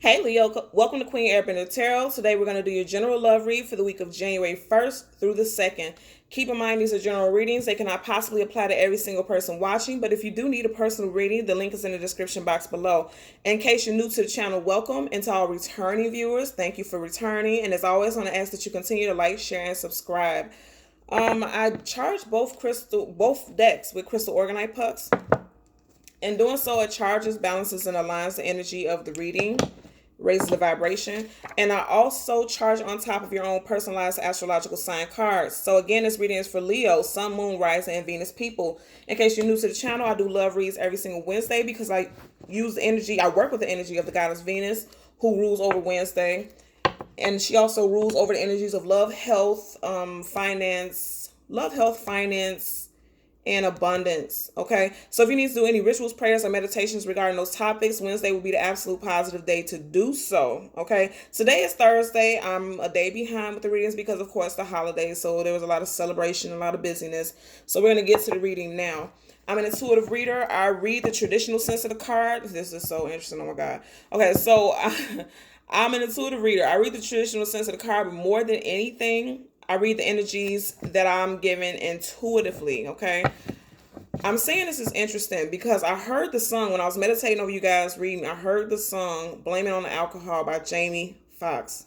Hey Leo, welcome to Queen Airbender Tarot. Today we're going to do your general love read for the week of January 1st through the 2nd. Keep in mind these are general readings. They cannot possibly apply to every single person watching, but if you do need a personal reading, the link is in the description box below. In case you're new to the channel, welcome. And to all returning viewers, thank you for returning. And as always, I want to ask that you continue to like, share, and subscribe. I charged both decks with crystal organite pucks. In doing so, it charges, balances, and aligns the energy of the reading, raises the vibration. And I also charge on top of your own personalized astrological sign cards. So again, this reading is for Leo, Sun, Moon, Rising, and Venus people. In case you're new to the channel, I do love reads every single Wednesday because I work with the energy of the goddess Venus, who rules over Wednesday. And she also rules over the energies of love, health, finance, and abundance. Okay, so if you need to do any rituals, prayers, or meditations regarding those topics, Wednesday will be the absolute positive day to do so. Okay, today is Thursday. I'm a day behind with the readings because of course the holidays, so there was a lot of celebration, a lot of busyness. So we're going to get to the reading now. I'm an intuitive reader. I read the traditional sense of the card. This is so interesting. Oh my god. Okay, so I'm an intuitive reader. I read the traditional sense of the card, but more than anything, I read the energies that I'm given intuitively, okay? I'm saying this is interesting because I heard the song when I was meditating over you guys reading. I heard the song Blame It on the Alcohol by Jamie Foxx.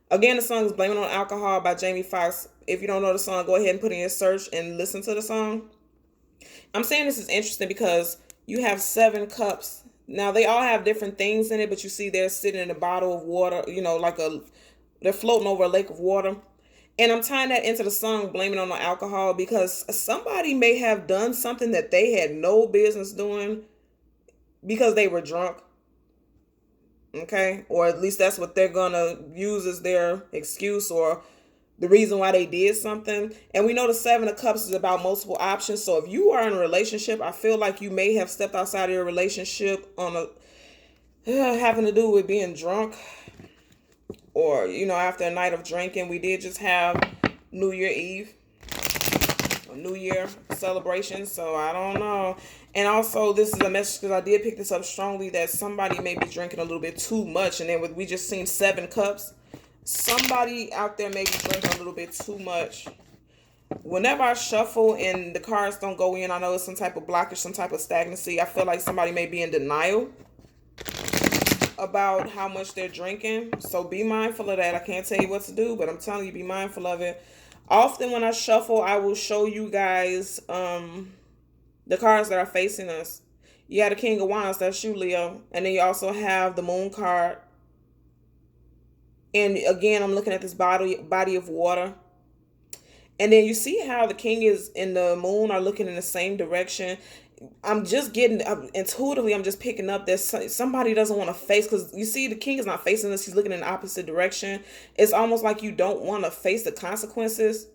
Again, the song is Blame It on Alcohol by Jamie Foxx. If you don't know the song, go ahead and put in your search and listen to the song. I'm saying this is interesting because you have 7 cups. Now, they all have different things in it, but you see they're sitting in a bottle of water, they're floating over a lake of water. And I'm tying that into the song Blame It on the Alcohol because somebody may have done something that they had no business doing because they were drunk. Okay? Or at least that's what they're going to use as their excuse or the reason why they did something. And we know the 7 of Cups is about multiple options. So if you are in a relationship, I feel like you may have stepped outside of your relationship on having to do with being drunk. Or, after a night of drinking. We did just have New Year Eve, or New Year celebration, so I don't know. And also, this is a message because I did pick this up strongly that somebody may be drinking a little bit too much. And then we just seen 7 cups. Somebody out there may be drinking a little bit too much. Whenever I shuffle and the cards don't go in, I know it's some type of blockage, some type of stagnancy. I feel like somebody may be in denial about how much they're drinking. So be mindful of that. I can't tell you what to do, but I'm telling you, be mindful of it. Often when I shuffle, I will show you guys the cards that are facing us. You got the King of Wands, that's you, Leo. And then you also have the Moon card. And again, I'm looking at this body of water. And then you see how the King is and the Moon are looking in the same direction. I'm just intuitively, I'm just picking up that somebody doesn't want to face, because you see the King is not facing us. He's looking in the opposite direction. It's almost like you don't want to face the consequences.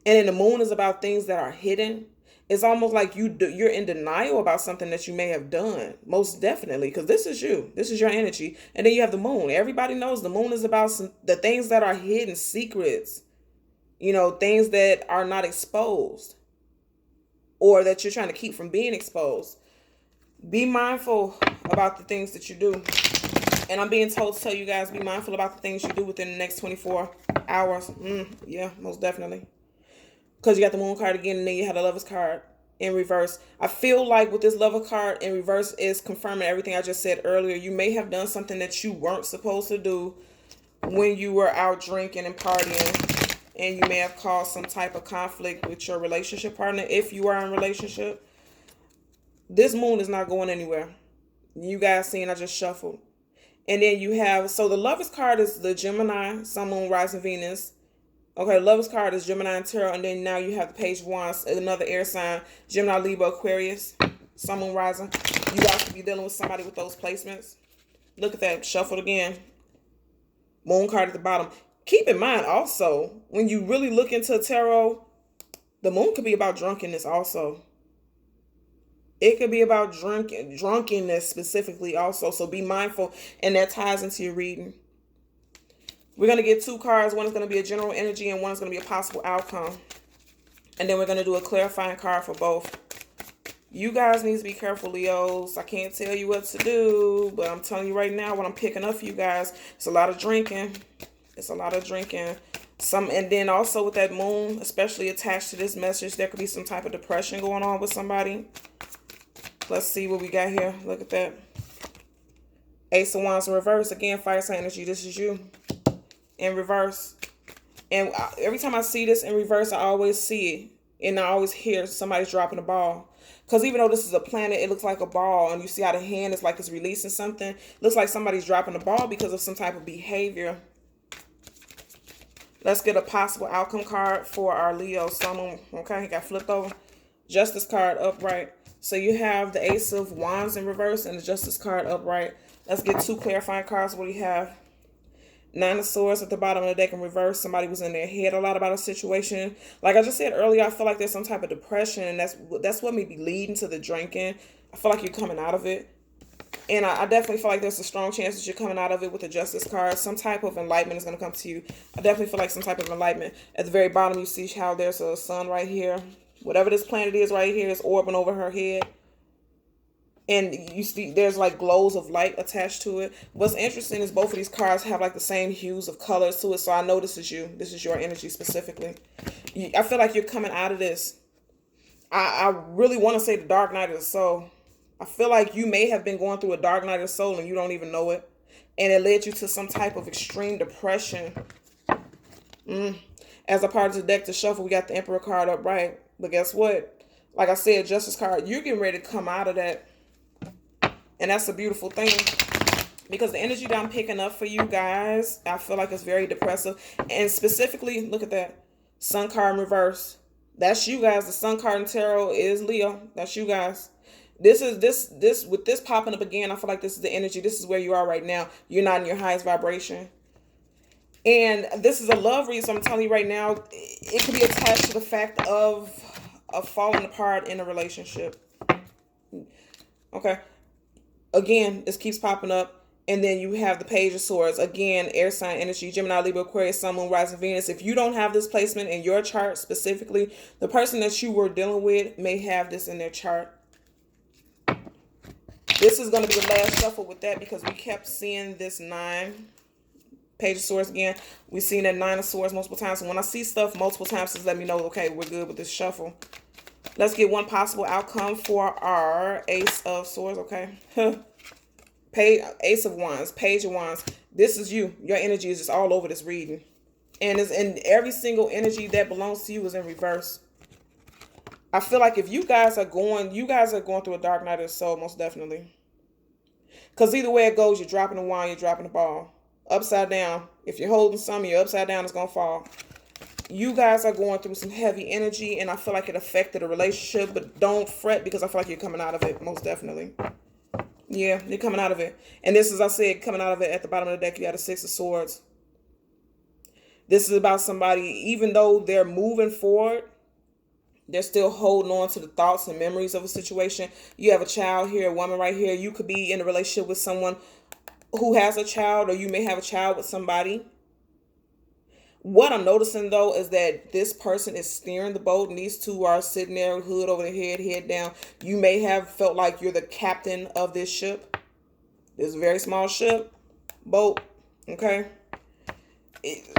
And then the Moon is about things that are hidden. It's almost like you're in denial about something that you may have done. Most definitely, because this is you. This is your energy. And then you have the Moon. Everybody knows the Moon is about the things that are hidden, secrets. Things that are not exposed, or that you're trying to keep from being exposed. Be mindful about the things that you do. And I'm being told to tell you guys, be mindful about the things you do within the next 24 hours. Yeah, most definitely. Because you got the Moon card again, and then you had the Lover's card in reverse. I feel like with this Lover card in reverse is confirming everything I just said earlier. You may have done something that you weren't supposed to do when you were out drinking and partying. And you may have caused some type of conflict with your relationship partner if you are in a relationship. This Moon is not going anywhere. You guys seen I just shuffled. And then you have, so the Lover's card is the Gemini, Sun, Moon, Rising, Venus. Okay, Lover's card is Gemini and Tarot. And then now you have the Page of Wands, another air sign, Gemini, Libra, Aquarius, Sun, Moon, Rising. You guys could be dealing with somebody with those placements. Look at that, shuffled again. Moon card at the bottom. Keep in mind also, when you really look into tarot, the Moon could be about drunkenness also. It could be about drunkenness specifically also. So be mindful, and that ties into your reading. We're going to get 2 cards. One is going to be a general energy, and one is going to be a possible outcome. And then we're going to do a clarifying card for both. You guys need to be careful, Leos. I can't tell you what to do, but I'm telling you right now what I'm picking up for you guys. It's a lot of drinking. It's a lot of drinking. And then also with that moon, especially attached to this message, there could be some type of depression going on with somebody. Let's see what we got here. Look at that. Ace of Wands in reverse. Again, fire sign energy. This is you in reverse. And every time I see this in reverse, I always see it. And I always hear somebody's dropping a ball. Because even though this is a planet, it looks like a ball. And you see how the hand is like it's releasing something. Looks like somebody's dropping a ball because of some type of behavior. Let's get a possible outcome card for our Leo Sun. Okay, he got flipped over. Justice card upright. So you have the Ace of Wands in reverse and the Justice card upright. Let's get 2 clarifying cards. What do you have? 9 of Swords at the bottom of the deck in reverse. Somebody was in their head a lot about a situation. Like I just said earlier, I feel like there's some type of depression, and that's what may be leading to the drinking. I feel like you're coming out of it. And I definitely feel like there's a strong chance that you're coming out of it with the Justice card. Some type of enlightenment is going to come to you. I definitely feel like some type of enlightenment. At the very bottom, you see how there's a sun right here. Whatever this planet is right here is orbiting over her head. And you see there's like glows of light attached to it. What's interesting is both of these cards have like the same hues of colors to it. So I know this is you. This is your energy specifically. I feel like you're coming out of this. I really want to say the dark night of the soul. I feel like you may have been going through a dark night of the soul and you don't even know it. And it led you to some type of extreme depression. As a part of the deck to shuffle, we got the Emperor card upright. But guess what? Like I said, Justice card, you're getting ready to come out of that. And that's a beautiful thing. Because the energy that I'm picking up for you guys, I feel like it's very depressive. And specifically, look at that. Sun card in reverse. That's you guys. The Sun card in tarot is Leo. That's you guys. This with this popping up again, I feel like this is the energy. This is where you are right now. You're not in your highest vibration. And this is a love read, so I'm telling you right now, it could be attached to the fact of falling apart in a relationship. Okay. Again, this keeps popping up. And then you have the Page of Swords. Again, air sign energy, Gemini, Libra, Aquarius, Sun, Moon, Rising, Venus. If you don't have this placement in your chart specifically, the person that you were dealing with may have this in their chart. This is going to be the last shuffle with that because we kept seeing this 9. Page of Swords again. We've seen that 9 of Swords multiple times. And when I see stuff multiple times, just let me know, okay, we're good with this shuffle. Let's get one possible outcome for our Ace of Swords, okay? Ace of Wands, Page of Wands. This is you. Your energy is just all over this reading. And every single energy that belongs to you is in reverse. I feel like if you guys are going through a dark night of the soul, most definitely. Because either way it goes, you're dropping the wand, you're dropping the ball. Upside down. If you're holding something, you're upside down, it's going to fall. You guys are going through some heavy energy, and I feel like it affected a relationship, but don't fret because I feel like you're coming out of it, most definitely. Yeah, you're coming out of it. And this, as I said, coming out of it at the bottom of the deck, you got a 6 of Swords. This is about somebody, even though they're moving forward, they're still holding on to the thoughts and memories of a situation. You have a child here, a woman right here. You could be in a relationship with someone who has a child, or you may have a child with somebody. What I'm noticing, though, is that this person is steering the boat, and these two are sitting there, hood over their head down. You may have felt like you're the captain of this ship. This very small ship, boat, okay?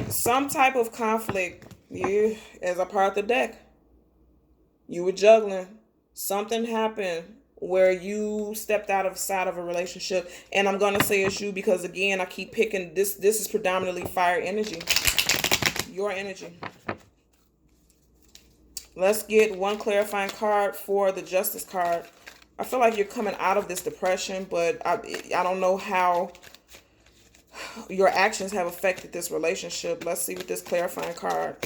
Some type of conflict, yeah, as a part of the deck. You were juggling. Something happened where you stepped outside of a relationship. And I'm going to say it's you because, again, I keep picking this. This is predominantly fire energy. Your energy. Let's get one clarifying card for the Justice card. I feel like you're coming out of this depression, but I don't know how your actions have affected this relationship. Let's see with this clarifying card.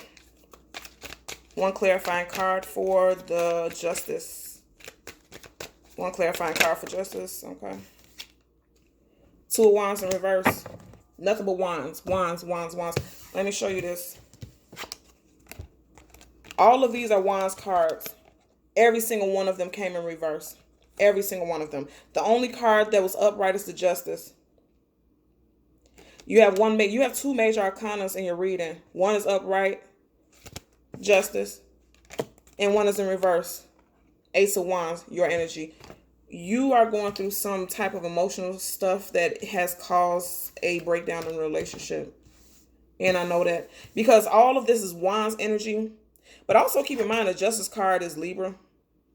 One clarifying card for the Justice. One clarifying card for Justice. Okay. 2 of Wands in reverse. Nothing but wands. Wands, wands, wands. Let me show you this. All of these are Wands cards. Every single one of them came in reverse. Every single one of them. The only card that was upright is the Justice. You have 2 major arcanas in your reading. One is upright, Justice, and one is in reverse. Ace of Wands, your energy. You are going through some type of emotional stuff that has caused a breakdown in a relationship. And I know that because all of this is Wands energy. But also keep in mind the Justice card is Libra.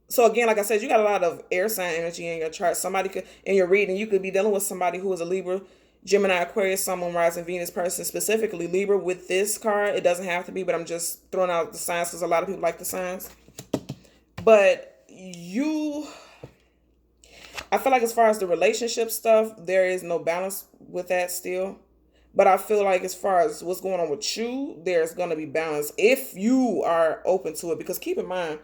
So again, like I said, you got a lot of air sign energy in your chart. Somebody could, in your reading, you could be dealing with somebody who is a Libra, Gemini, Aquarius, Sun, Moon, Rising, Venus person, specifically Libra with this card. It doesn't have to be, but I'm just throwing out the signs because a lot of people like the signs. But I feel like as far as the relationship stuff, there is no balance with that still. But I feel like as far as what's going on with you, there's going to be balance if you are open to it. Because keep in mind,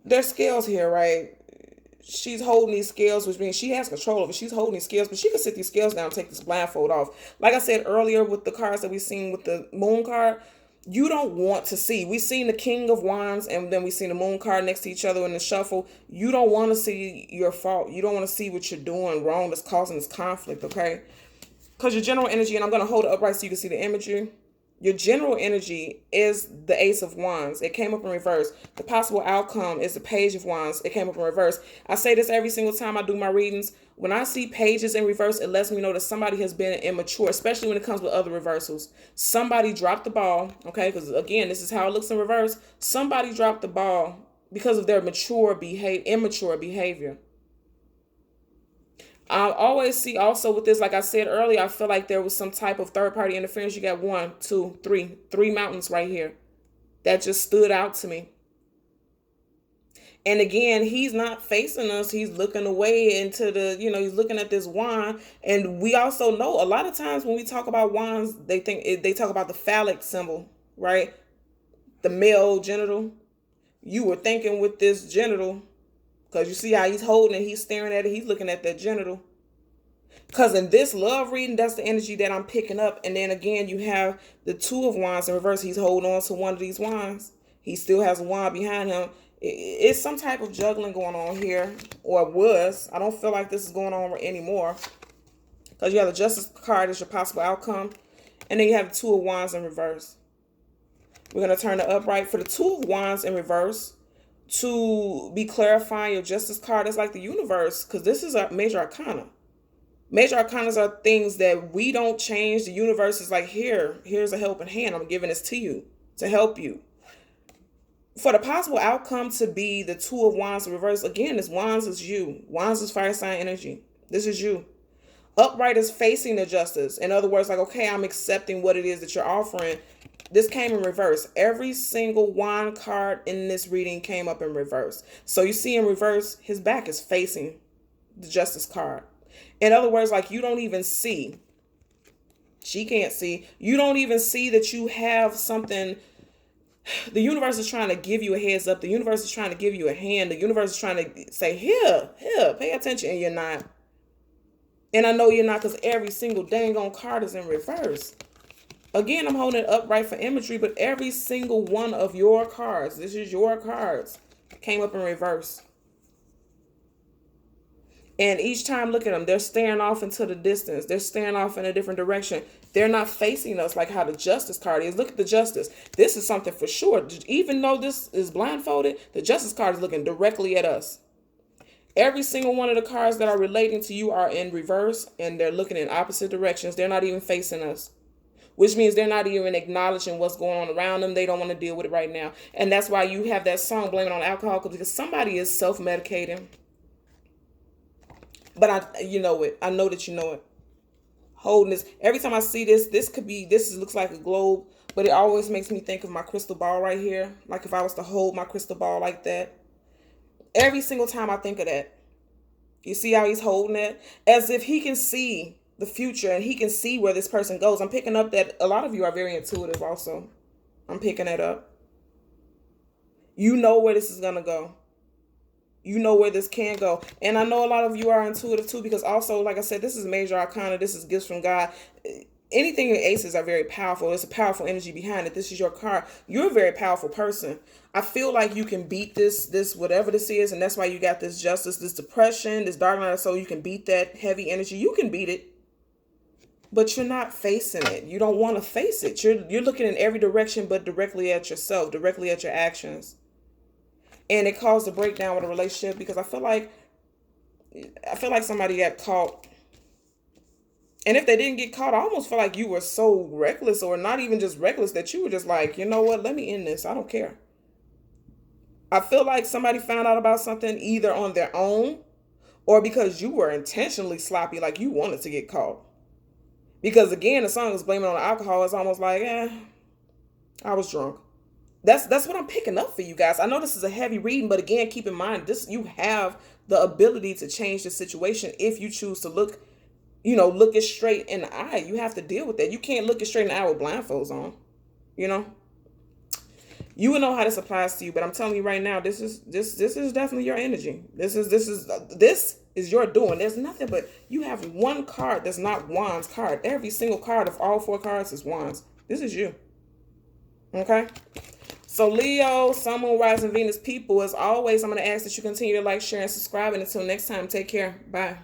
there's scales here, right? She's holding these scales, which means she has control of it. She's holding these scales, but she can sit these scales down and take this blindfold off. Like I said earlier with the cards that we've seen with the moon card, you don't want to see. We've seen the King of Wands and then we've seen the moon card next to each other in the shuffle. You don't want to see your fault. You don't want to see what you're doing wrong that's causing this conflict, okay? Because your general energy, and I'm going to hold it upright so you can see the imagery. Your general energy is the Ace of Wands. It came up in reverse. The possible outcome is the Page of Wands. It came up in reverse. I say this every single time I do my readings. When I see pages in reverse, it lets me know that somebody has been immature, especially when it comes with other reversals. Somebody dropped the ball, okay? Because again, this is how it looks in reverse. Somebody dropped the ball because of their immature behavior. I always see also with this, like I said earlier, I feel like there was some type of third party interference. You got 1, 2, 3, 3 mountains right here. That just stood out to me. And again, he's not facing us. He's looking away into he's looking at this wand. And we also know a lot of times when we talk about wands, they talk about the phallic symbol, right? The male genital. You were thinking with this genital. Because you see how he's holding it, he's staring at it, he's looking at that genital. Because in this love reading, that's the energy that I'm picking up. And then again, you have the Two of Wands in reverse. He's holding on to one of these wands. He still has a wand behind him. It's some type of juggling going on here, or it was. I don't feel like this is going on anymore. Because you have the Justice card as your possible outcome. And then you have the Two of Wands in reverse. We're going to turn it upright. For the Two of Wands in reverse, to be clarifying your Justice card is like the universe, because this is a major arcana. Major arcanas are things that we don't change. The universe is like, here's a helping hand. I'm giving this to you to help you. For the possible outcome to be the Two of Wands in reverse, again, this Wands is you. Wands is fire sign energy. This is you. Upright is facing the Justice. In other words, like, okay, I'm accepting what it is that you're offering. This came in reverse. Every single wand card in this reading came up in reverse. So you see in reverse, his back is facing the Justice card. In other words, like, you don't even see. She can't see. You don't even see that you have something. The universe is trying to give you a heads up. The universe is trying to give you a hand. The universe is trying to say, here, pay attention. And you're not. And I know you're not, because every single dang on card is in reverse. Again, I'm holding it upright for imagery, but every single one of your cards, this is your cards, came up in reverse. And each time, look at them. They're staring off into the distance. They're staring off in a different direction. They're not facing us like how the Justice card is. Look at the Justice. This is something for sure. Even though this is blindfolded, the Justice card is looking directly at us. Every single one of the cards that are relating to you are in reverse, and they're looking in opposite directions. They're not even facing us, which means they're not even acknowledging what's going on around them. They don't want to deal with it right now. And that's why you have that song, Blame It on Alcohol, because somebody is self-medicating. But you know it. I know that you know it. Holding this. Every time I see this, this looks like a globe, but it always makes me think of my crystal ball right here. Like if I was to hold my crystal ball like that. Every single time I think of that. You see how he's holding it? As if he can see the future and he can see where this person goes. I'm picking up that a lot of you are very intuitive also. I'm picking that up. You know where this is going to go. You know where this can go. And I know a lot of you are intuitive too, because also, like I said, this is major arcana. This is gifts from God. Anything in aces are very powerful. There's a powerful energy behind it. This is your card. You're a very powerful person. I feel like you can beat this whatever this is. And that's why you got this Justice, this depression, this dark night of soul. You can beat that heavy energy. You can beat it. But you're not facing it. You don't want to face it. You're looking in every direction but directly at yourself, directly at your actions. and it caused a breakdown with a relationship because I feel like somebody got caught. And if they didn't get caught, I almost feel like you were so reckless, or not even just reckless, that you were just like, you know what, let me end this. I don't care. I feel like somebody found out about something either on their own or because you were intentionally sloppy, like you wanted to get caught. Because again, the song is blaming on the alcohol. It's almost like, I was drunk. That's what I'm picking up for you guys. I know this is a heavy reading, but again, keep in mind, you have the ability to change the situation if you choose to look it straight in the eye. You have to deal with that. You can't look it straight in the eye with blindfolds on. You will know how this applies to you, but I'm telling you right now, this is definitely your energy. This is your doing. There's nothing but you have one card that's not Wands card. Every single card of all 4 cards is Wands. This is you. Okay? So Leo, Sun, Moon, Rising, Venus people, as always, I'm going to ask that you continue to like, share, and subscribe. And until next time, take care. Bye.